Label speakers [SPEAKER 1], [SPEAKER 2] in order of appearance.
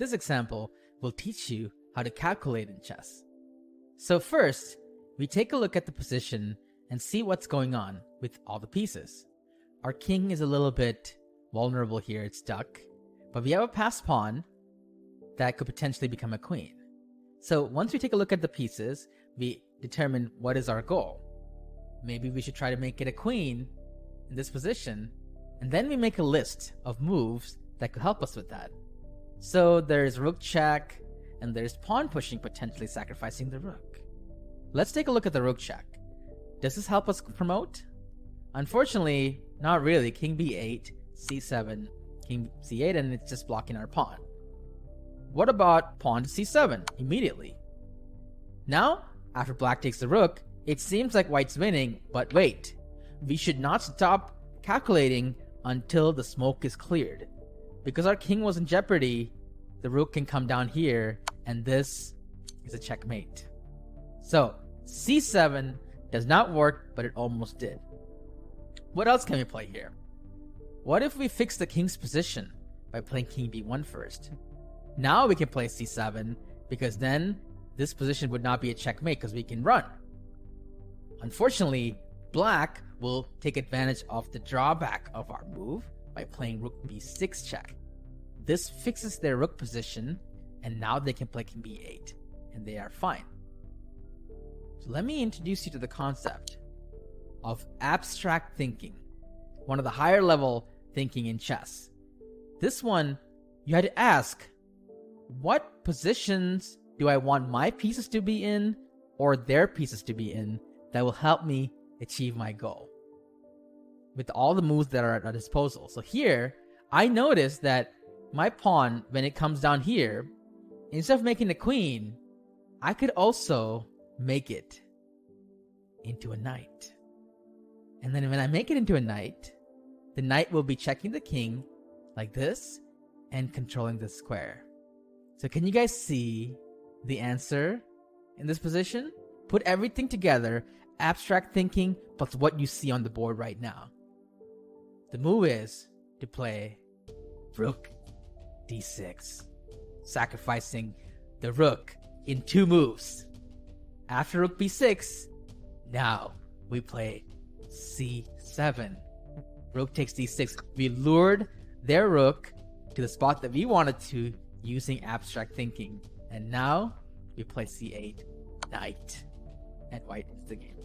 [SPEAKER 1] This example will teach you how to calculate in chess. So first, we take a look at the position and see what's going on with all the pieces. Our king is a little bit vulnerable here, it's stuck, but we have a passed pawn that could potentially become a queen. So once we take a look at the pieces, we determine what is our goal. Maybe we should try to make it a queen in this position, and then we make a list of moves that could help us with that. So there's rook check, and there's pawn pushing, potentially sacrificing the rook. Let's take a look at the rook check. Does this help us promote? Unfortunately, not really. King b8, c7, king c8, and it's just blocking our pawn. What about pawn to c7 immediately? Now, after black takes the rook, it seems like white's winning, but wait. We should not stop calculating until the smoke is cleared. Because our king was in jeopardy, the rook can come down here, and this is a checkmate. So, c7 does not work, but it almost did. What else can we play here? What if we fix the king's position by playing king b1 first? Now we can play c7, because then this position would not be a checkmate because we can run. Unfortunately, black will take advantage of the drawback of our move by playing rook b6 check. This fixes their rook position, and now they can play king b8, and they are fine. So let me introduce you to the concept of abstract thinking, one of the higher level thinking in chess. This one, you had to ask, what positions do I want my pieces to be in or their pieces to be in that will help me achieve my goal with all the moves that are at our disposal? So here, I noticed that my pawn, when it comes down here, instead of making a queen, I could also make it into a knight. And then when I make it into a knight, the knight will be checking the king like this and controlling this square. So can you guys see the answer in this position? Put everything together, abstract thinking plus what you see on the board right now. The move is to play rook d6, sacrificing the rook in 2 moves. After rook b6, now we play c7. Rook takes d6. We lured their rook to the spot that we wanted to using abstract thinking. And now we play c8, knight, and white wins the game.